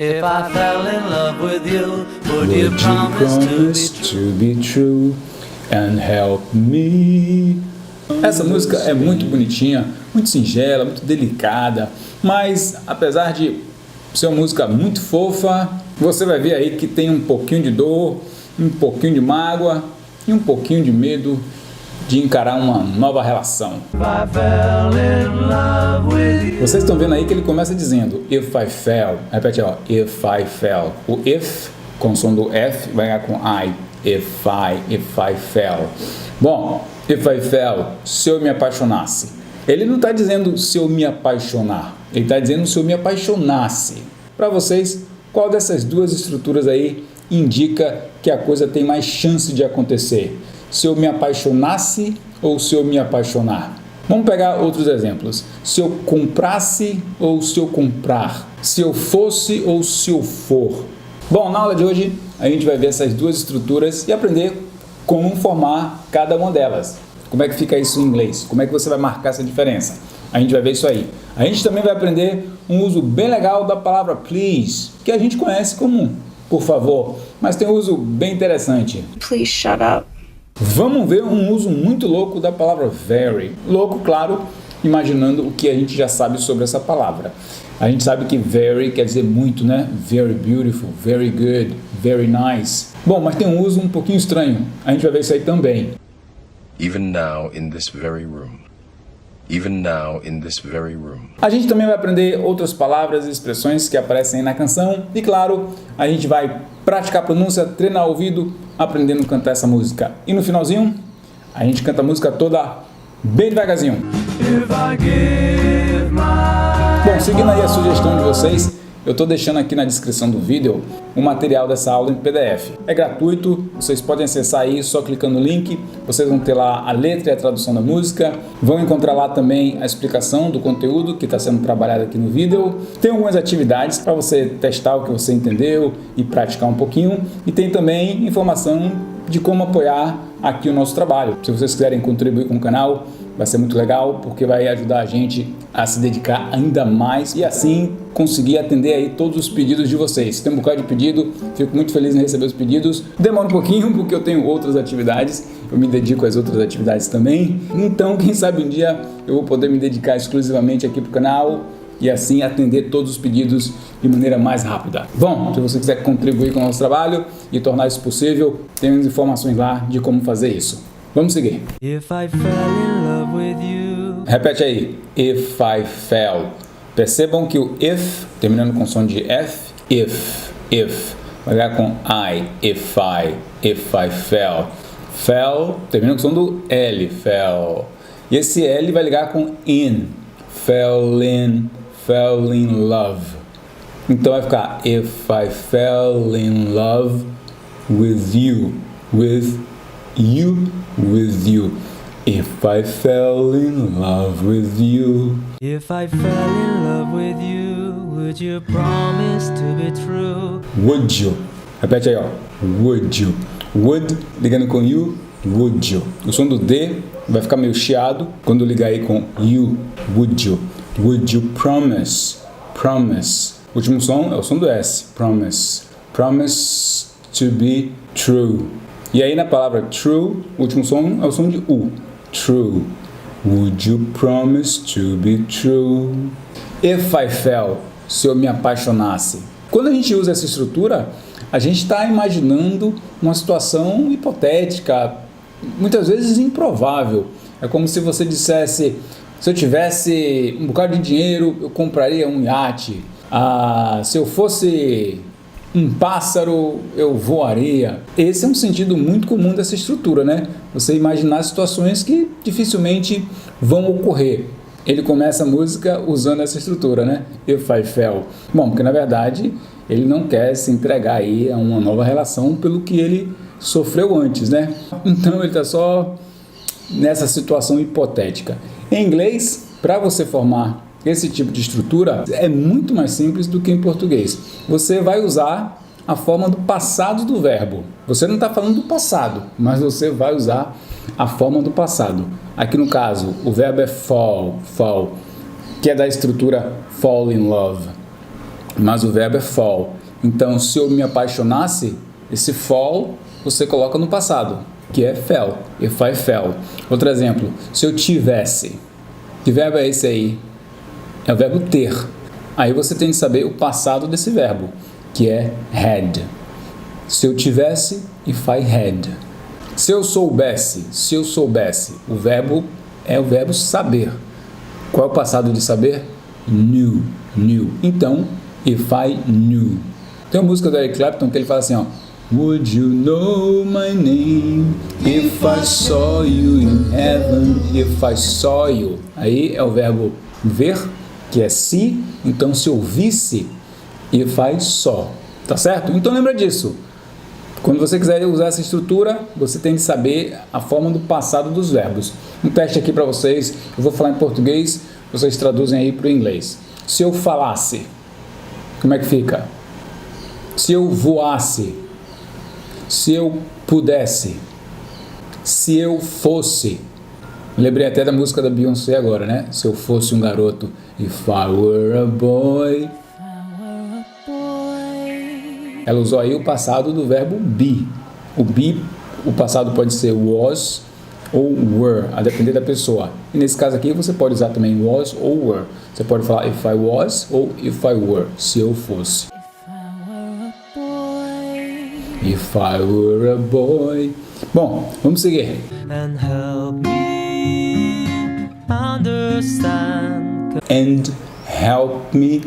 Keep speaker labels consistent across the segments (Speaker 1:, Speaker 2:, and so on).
Speaker 1: If I fell in love with you, would you promise to be true
Speaker 2: and help me? Essa música é muito bonitinha, muito singela, muito delicada, mas apesar de ser uma música muito fofa, você vai ver aí que tem um pouquinho de dor, um pouquinho de mágoa e um pouquinho de medo de encarar uma nova relação. Vocês estão vendo aí que ele começa dizendo If I fell, repete ó, If I fell. O if com o som do F vai ganhar com I. If I fell. Bom, if I fell, se eu me apaixonasse. Ele não está dizendo se eu me apaixonar, ele está dizendo se eu me apaixonasse. Para vocês, qual dessas duas estruturas aí indica que a coisa tem mais chance de acontecer? Se eu me apaixonasse ou se eu me apaixonar? Vamos pegar outros exemplos. Se eu comprasse ou se eu comprar? Se eu fosse ou se eu for? Bom, na aula de hoje a gente vai ver essas duas estruturas e aprender como formar cada uma delas. Como é que fica isso em inglês? Como é que você vai marcar essa diferença? A gente vai ver isso aí. A gente também vai aprender um uso bem legal da palavra please, que a gente conhece como por favor, mas tem um uso bem interessante.
Speaker 3: Please shut up.
Speaker 2: Vamos ver um uso muito louco da palavra very. Louco, claro, imaginando o que a gente já sabe sobre essa palavra. A gente sabe que very quer dizer muito, né? Very beautiful, very good, very nice. Bom, mas tem um uso um pouquinho estranho. A gente vai ver isso aí também.
Speaker 4: Even now in this very room. Even now in this very room.
Speaker 2: A gente também vai aprender outras palavras e expressões que aparecem aí na canção. E claro, a gente vai praticar a pronúncia, treinar o ouvido, aprendendo a cantar essa música. E no finalzinho, a gente canta a música toda bem devagarzinho. Bom, seguindo aí a sugestão de vocês, eu estou deixando aqui na descrição do vídeo o material dessa aula em PDF. É gratuito, vocês podem acessar aí só clicando no link, vocês vão ter lá a letra e a tradução da música, vão encontrar lá também a explicação do conteúdo que está sendo trabalhado aqui no vídeo. Tem algumas atividades para você testar o que você entendeu e praticar um pouquinho, e tem também informação de como apoiar aqui o nosso trabalho. Se vocês quiserem contribuir com o canal, vai ser muito legal, porque vai ajudar a gente a se dedicar ainda mais e assim conseguir atender aí todos os pedidos de vocês. Tem um bocado de pedido, fico muito feliz em receber os pedidos. Demora um pouquinho porque eu tenho outras atividades, eu me dedico às outras atividades também. Então, quem sabe um dia eu vou poder me dedicar exclusivamente aqui para o canal e assim atender todos os pedidos de maneira mais rápida. Bom, se você quiser contribuir com o nosso trabalho e tornar isso possível, tem as informações lá de como fazer isso. Vamos seguir.
Speaker 1: If I fell in love with you.
Speaker 2: Repete aí. If I fell. Percebam que o if, terminando com som de F, if. Vai ligar com I, if I fell. Fell, terminando com som do L, fell. E esse L vai ligar com in. Fell in love. Então vai ficar if I fell in love with you. With you. If I fell in love with you.
Speaker 1: If I fell in love with you, would you promise to be true?
Speaker 2: Would you? Repete aí, ó. Would you? Would, ligando com you, would you? O som do D vai ficar meio chiado quando ligar aí com you. Would you? Would you promise? Promise. O último som é o som do S. Promise. Promise to be true. E aí na palavra true, o último som é o som de U. True. Would you promise to be true? If I fell, se eu me apaixonasse. Quando a gente usa essa estrutura, a gente está imaginando uma situação hipotética, muitas vezes improvável. É como se você dissesse, se eu tivesse um bocado de dinheiro, eu compraria um iate. Se eu fosse um pássaro, eu voaria. Esse é um sentido muito comum dessa estrutura, né? Você imaginar situações que dificilmente vão ocorrer. Ele começa a música usando essa estrutura, né? If I fell. Bom, porque na verdade ele não quer se entregar aí a uma nova relação pelo que ele sofreu antes, né? Então ele está só nessa situação hipotética. Em inglês, para você formar esse tipo de estrutura é muito mais simples do que em português. Você vai usar a forma do passado do verbo. Você não está falando do passado, mas você vai usar a forma do passado. Aqui no caso, o verbo é fall, que é da estrutura fall in love. mas o verbo é fall. Então, se eu me apaixonasse, esse fall você coloca no passado, que é fell, if I fell. Outro exemplo, se eu tivesse, que verbo é esse aí? É o verbo ter. Aí você tem que saber o passado desse verbo, que é had. Se eu tivesse, if I had. Se eu soubesse, o verbo é o verbo saber. Qual é o passado de saber? Knew. Então, if I knew. Tem uma música do Eric Clapton que ele fala assim, ó, Would you know my name if I saw you in heaven, if I saw you? Aí é o verbo ver, que é se, então se eu visse, if I saw, tá certo? Então lembra disso. Quando você quiser usar essa estrutura, você tem que saber a forma do passado dos verbos. Um teste aqui para vocês, eu vou falar em português, vocês traduzem aí para o inglês. Se eu falasse, como é que fica? Se eu voasse, se eu pudesse, se eu fosse. Lembrei até da música da Beyoncé agora, né? Se eu fosse um garoto. If I were a boy. Ela usou aí o passado do verbo be. O be, o passado pode ser was ou were, a depender da pessoa. E nesse caso aqui você pode usar também was ou were. Você pode falar if I was ou if I were, se eu fosse. If I were a boy. Bom, vamos seguir.
Speaker 1: And help me understand.
Speaker 2: And help me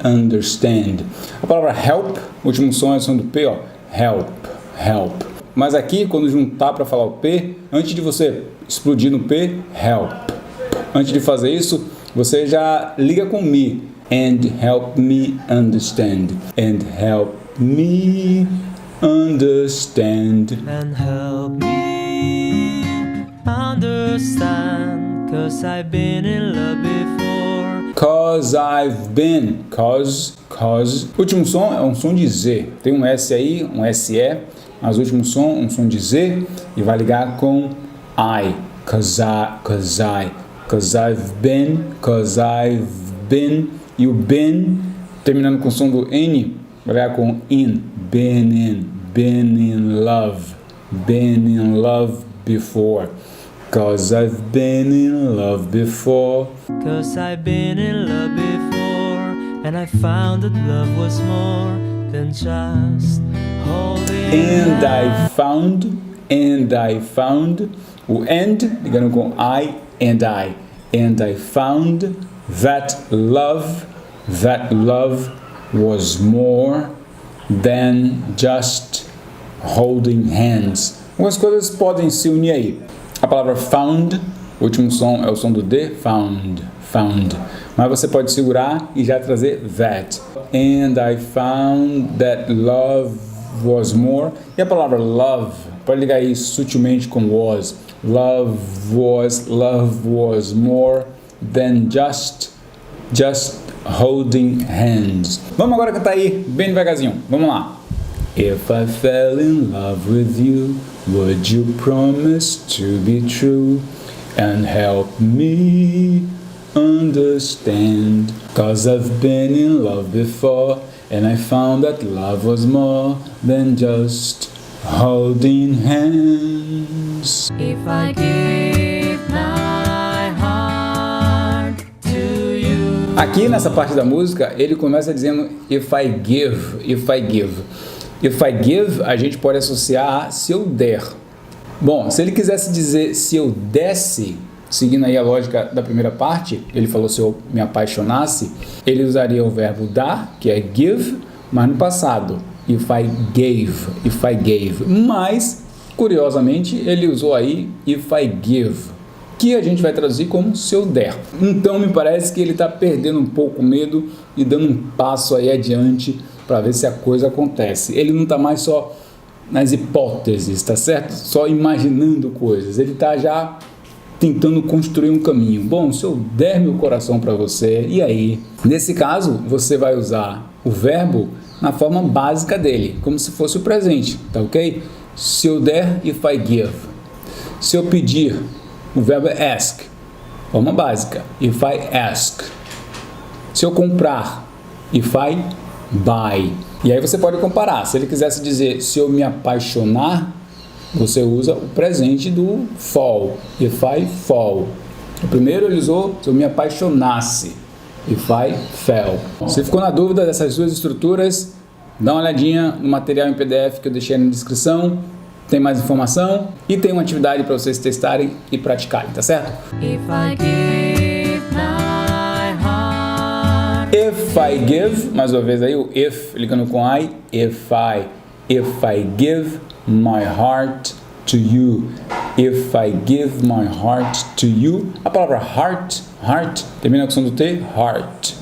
Speaker 2: understand. A palavra help, o último som é o som do P, ó. Help. Mas aqui, quando juntar para falar o P, antes de você explodir no P, help. Antes de fazer isso, você já liga com me. And help me understand. And help me understand.
Speaker 1: And help me understand. 'Cause I've been in love before.
Speaker 2: 'Cause I've been. Cause. O último som é um som de Z. Tem um S aí, um SE. Mas o último som, um som de Z. E vai ligar com I. 'Cause I've been. E o been, terminando com o som do N, vai ligar com in. Been in love before. 'Cause I've been in love before.
Speaker 1: 'Cause I've been in love before. And I found that love was more than just holding.
Speaker 2: And I found. O and, ligando com I. And I found that love was more than just holding hands. Algumas coisas podem se unir aí. A palavra found, o último som é o som do D, found. Mas você pode segurar e já trazer that. And I found that love was more. E a palavra love, pode ligar aí sutilmente com was. Love was more than just holding hands. Vamos agora cantar aí, bem devagarzinho. Vamos lá. If I fell in love with you, would you promise to be true and help me understand? 'Cause I've been in love before and I found that love was more than just holding hands.
Speaker 1: If I give my heart to you.
Speaker 2: Aqui nessa parte da música, ele começa dizendo if I give. If I give, a gente pode associar a se eu der. Bom, se ele quisesse dizer se eu desse, seguindo aí a lógica da primeira parte, ele falou se eu me apaixonasse, ele usaria o verbo dar, que é give, mas no passado. If I gave. Mas, curiosamente, ele usou aí if I give, que a gente vai traduzir como se eu der. Então me parece que ele está perdendo um pouco o medo e dando um passo aí adiante para ver se a coisa acontece. Ele não está mais só nas hipóteses, tá certo? Só imaginando coisas. Ele está já tentando construir um caminho. Bom, se eu der meu coração para você, e aí? Nesse caso, você vai usar o verbo na forma básica dele, como se fosse o presente, tá ok? Se eu der, if I give. Se eu pedir, o verbo é ask, forma básica, if I ask. Se eu comprar, If I buy. E aí você pode comparar. Se ele quisesse dizer se eu me apaixonar, você usa o presente do fall. If I fall. O primeiro ele usou se eu me apaixonasse. If I fell. Se ficou na dúvida dessas duas estruturas, dá uma olhadinha no material em PDF que eu deixei na descrição. Tem mais informação e tem uma atividade para vocês testarem e praticarem, tá certo?
Speaker 1: If I give my heart.
Speaker 2: If I give, mais uma vez aí o if ligando com I. If I give my heart to you. If I give my heart to you. A palavra heart termina com som do T, heart.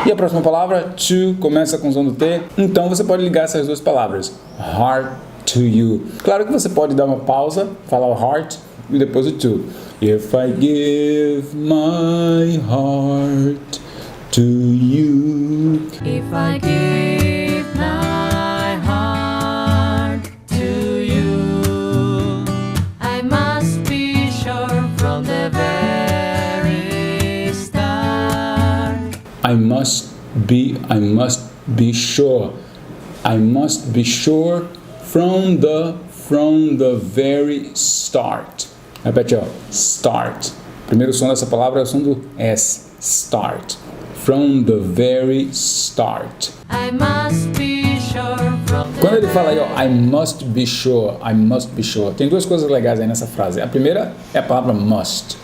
Speaker 2: E a próxima palavra, to, começa com som do T. Então você pode ligar essas duas palavras, heart to you. Claro que você pode dar uma pausa, falar o heart e depois o to. If I give my heart to you.
Speaker 1: If I give my heart to you, I must be sure from the very start.
Speaker 2: I must be sure. I must be sure from the very start. Repete, ó, start. Primeiro som dessa palavra é o som do S, start. From the very start.
Speaker 1: I must be sure from the
Speaker 2: Quando ele fala aí, ó, I must be sure, tem duas coisas legais aí nessa frase. A primeira é a palavra must,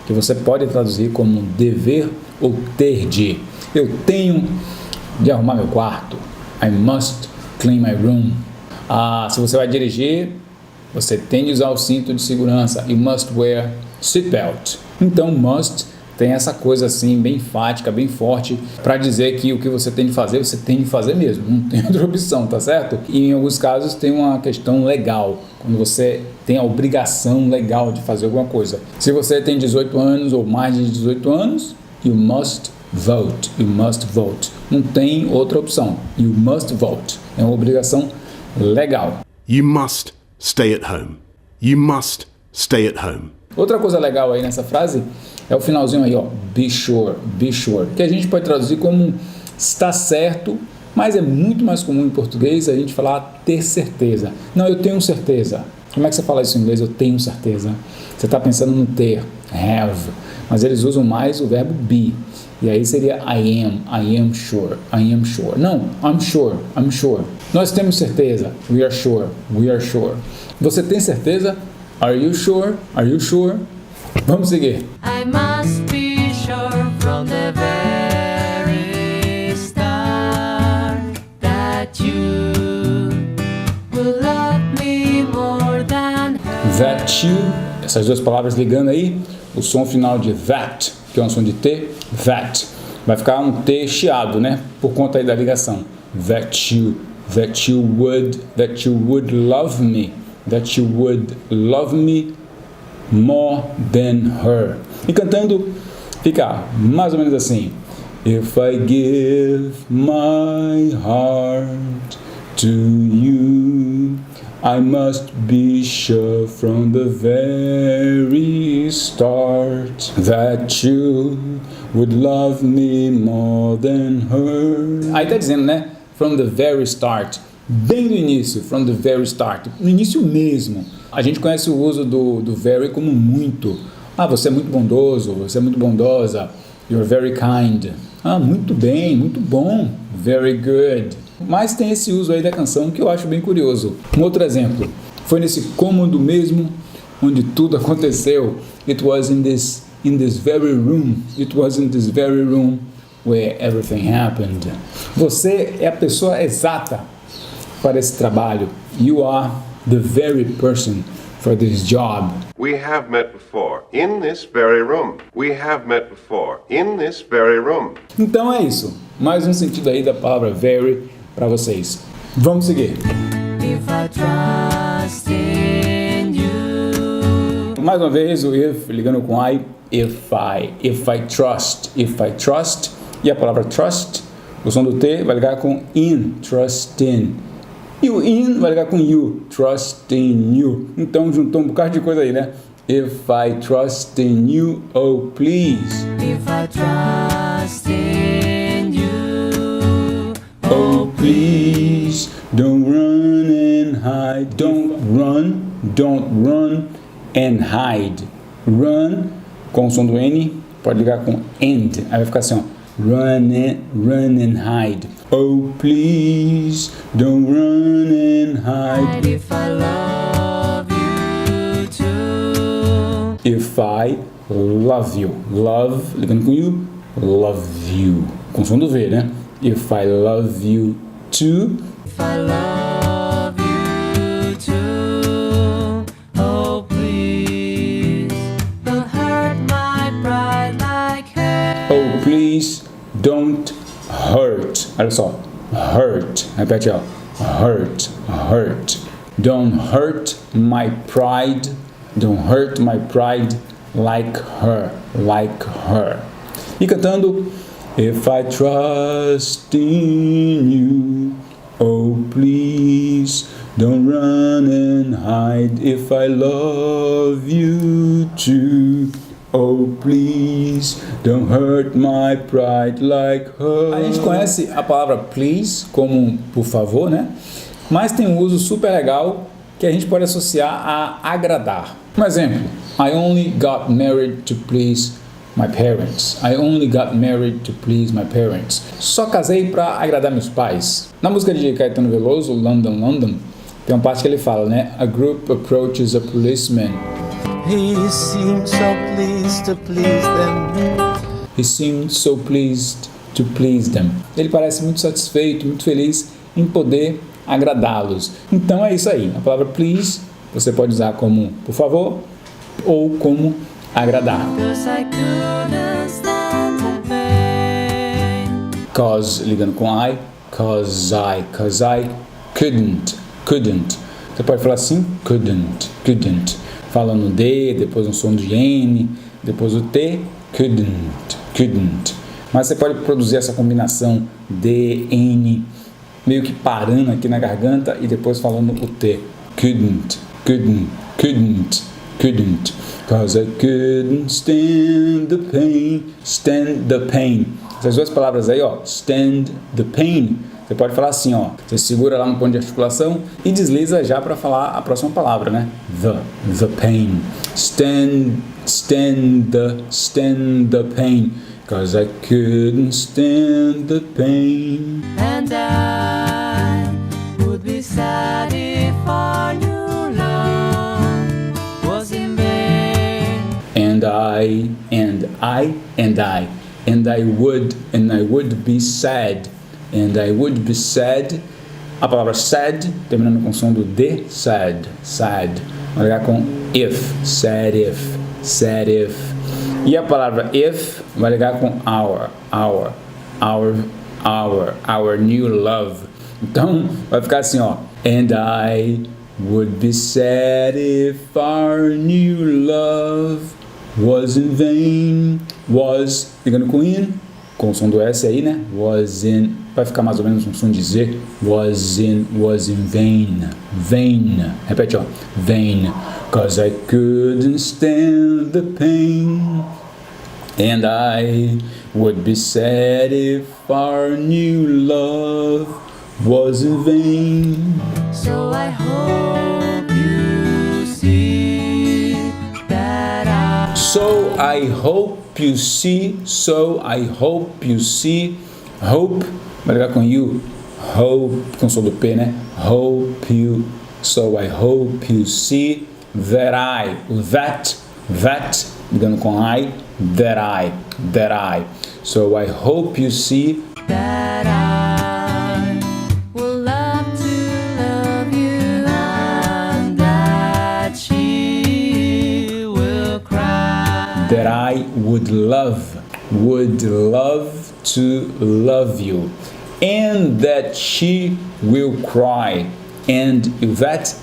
Speaker 2: que você pode traduzir como dever ou ter de. Eu tenho de arrumar meu quarto. I must clean my room. Se você vai dirigir, você tem de usar o cinto de segurança. You must wear seatbelt. Então, must tem essa coisa assim, bem enfática, bem forte, para dizer que o que você tem de fazer mesmo. Não tem outra opção, tá certo? E em alguns casos tem uma questão legal, quando você tem a obrigação legal de fazer alguma coisa. Se você tem 18 anos ou mais de 18 anos, you must vote. Não tem outra opção. You must vote. É uma obrigação legal.
Speaker 3: You must stay at home. You must stay at home.
Speaker 2: Outra coisa legal aí nessa frase é o finalzinho aí, ó, be sure, que a gente pode traduzir como está certo, mas é muito mais comum em português a gente falar ter certeza. Não, eu tenho certeza. Como é que você fala isso em inglês? Eu tenho certeza. Você está pensando no ter, have, mas eles usam mais o verbo be. E aí seria I am sure. Não, I'm sure. Nós temos certeza, we are sure. Você tem certeza? Are you sure? Vamos seguir.
Speaker 1: I must be sure from the very start that you will love me more than
Speaker 2: That you, essas duas palavras ligando aí, o som final de that, que é um som de T, that, vai ficar um T chiado, né? Por conta aí da ligação. That you would love me. That you would love me more than her. E cantando fica mais ou menos assim. If I give my heart to you, I must be sure from the very start that you would love me more than her. Aí tá dizendo, né? From the very start. Bem no início, from the very start, no início mesmo. A gente conhece o uso do very como muito. Você é muito bondoso, você é muito bondosa. You're very kind. Muito bem, muito bom. Very good. Mas tem esse uso aí da canção que eu acho bem curioso. Um outro exemplo. Foi nesse cômodo mesmo onde tudo aconteceu. It was in this very room. It was in this very room where everything happened. Você é a pessoa exata para esse trabalho. You are the very person for this job.
Speaker 5: We have met before in this very room. We have met before in this very room.
Speaker 2: Então é isso. Mais um sentido aí da palavra very para vocês. Vamos seguir.
Speaker 1: if I trust in you.
Speaker 2: Mais uma vez o if ligando com I. If I trust. E a palavra trust, o som do T vai ligar com in, trust in. E o in vai ligar com you, trust in you. Então juntou um bocado de coisa aí, né? If I trust in you, oh please.
Speaker 1: If I trust in you,
Speaker 2: please, don't run and hide. Don't run and hide. Run com o som do N, pode ligar com and. Aí vai ficar assim, ó. Run and hide. Oh, please, don't run and hide.
Speaker 1: If I love you too.
Speaker 2: If I love you. Love, ligando com you. Love you. Com som do V, né? If I love you too.
Speaker 1: If I love you too. Oh, please, don't hurt my pride like her.
Speaker 2: Oh, please, don't hurt. Olha só. Hurt. Repete, ó. Hurt. Don't hurt my pride. Don't hurt my pride like her. E cantando. If I trust in you, oh please, don't run and hide. If I love you too, oh please, don't hurt my pride like her. A gente conhece a palavra please como por favor, né? Mas tem um uso super legal que a gente pode associar a agradar. Um exemplo, I only got married to please my parents. I only got married to please my parents. Só casei para agradar meus pais. Na música de Caetano Veloso, London, London, tem uma parte que ele fala, né? A group approaches a policeman.
Speaker 1: He seemed so pleased to please them.
Speaker 2: He seemed so pleased to please them. Ele parece muito satisfeito, muito feliz em poder agradá-los. Então é isso aí. A palavra please você pode usar como por favor ou como agradar.
Speaker 1: Cause I couldn't stand the pain.
Speaker 2: Cause, ligando com I. Cause I couldn't. Você pode falar assim, couldn't. Fala no D, depois um som de N, depois o T, couldn't. Mas você pode produzir essa combinação D, N, meio que parando aqui na garganta e depois falando o T. Couldn't. Cause I couldn't stand the pain. Essas duas palavras aí, ó, stand the pain. Você pode falar assim, ó, você segura lá no ponto de articulação e desliza já para falar a próxima palavra, né? The pain. Stand the pain. Cause I couldn't stand the pain.
Speaker 1: And I would be sad if our new love was in vain.
Speaker 2: And I would be sad. And I would be sad. A palavra sad, terminando com o som do D, sad. Vai ligar com if, sad if. E a palavra if vai ligar com our new love. Então, vai ficar assim, ó. And I would be sad if our new love was in vain. Was, ligando com in, com o som do S aí, né? Was in, vai ficar mais ou menos um som de Z. Was in vain. Repete, ó. Vain. Cause I couldn't stand the pain. And I would be sad if our new love was in vain.
Speaker 1: So I hope you see that
Speaker 2: I hope you see. Hope, vai ligar com you. Hope, com o som do P, né? Hope you. So I hope you see that ligando com I, that I. So I hope you see
Speaker 1: that I will love to love you and that she will cry.
Speaker 2: that I would love to love you, and that she will cry, and that,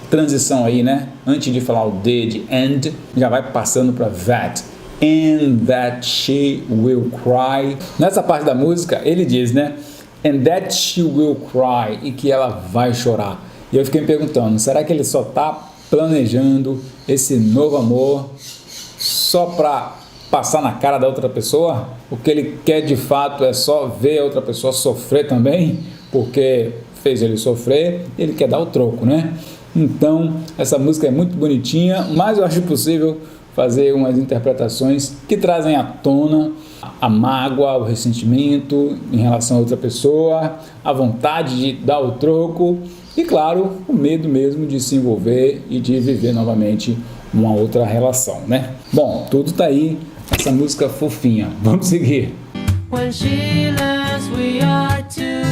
Speaker 2: transição aí, né? Antes de falar o D de and, já vai passando para that, and that she will cry. Nessa parte da música, ele diz, né? And that she will cry, e que ela vai chorar. E eu fiquei me perguntando, será que ele só tá planejando esse novo amor só para passar na cara da outra pessoa? O que ele quer de fato é só ver a outra pessoa sofrer também, porque fez ele sofrer, ele quer dar o troco, né? Então, essa música é muito bonitinha, mas eu acho possível fazer umas interpretações que trazem à tona a mágoa, o ressentimento em relação a outra pessoa, a vontade de dar o troco e, claro, o medo mesmo de se envolver e de viver novamente uma outra relação, né? Bom, tudo tá aí, essa música fofinha. Vamos seguir.
Speaker 1: When she learns, we are two.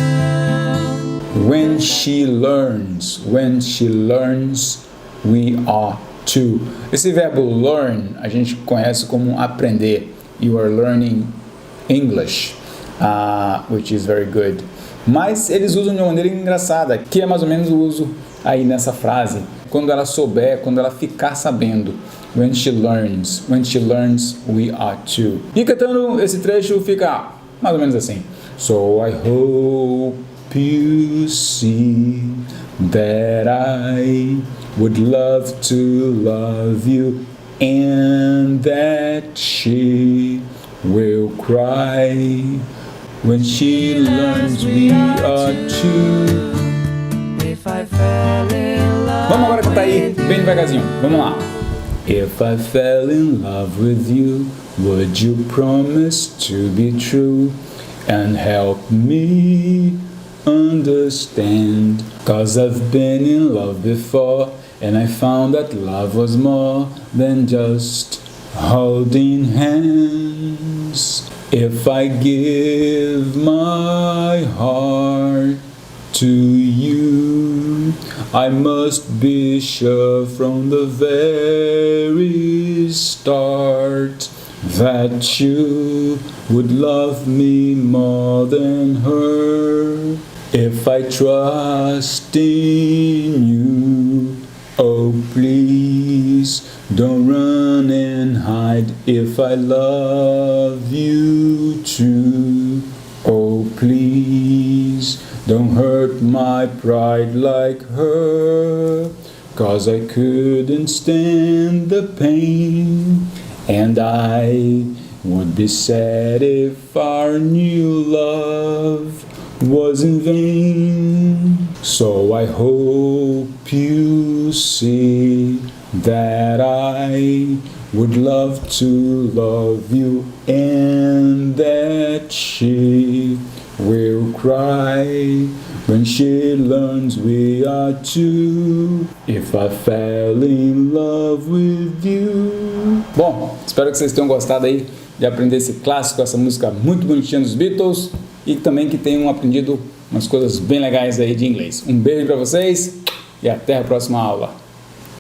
Speaker 2: When she learns, we are two. Esse verbo learn a gente conhece como aprender. You are learning English, which is very good. Mas eles usam de uma maneira engraçada, que é mais ou menos o uso aí nessa frase. Quando ela souber, quando ela ficar sabendo. When she learns, we are two. E cantando esse trecho fica mais ou menos assim. So I hope you see that I would love to love you and that she will cry when she learns we are two.
Speaker 1: If I fell in love.
Speaker 2: Vamos agora cantar aí, bem devagarzinho. Vamos lá. If I fell in love with you, would you promise to be true and help me understand? 'Cause I've been in love before and I found that love was more than just holding hands. If I give my heart to you, I must be sure from the very start that you would love me more than her. If I trust in you, oh please don't run and hide. If I love you too, oh please don't hurt my pride like her. 'Cause I couldn't stand the pain, and I would be sad if our new love was in vain. So I hope you see that I would love to love you and that she will cry when she learns we are two. If I fell in love with you. Bom, espero que vocês tenham gostado aí de aprender esse clássico, essa música muito bonitinha dos Beatles e também que tenham aprendido umas coisas bem legais aí de inglês. Um beijo para vocês e até a próxima aula.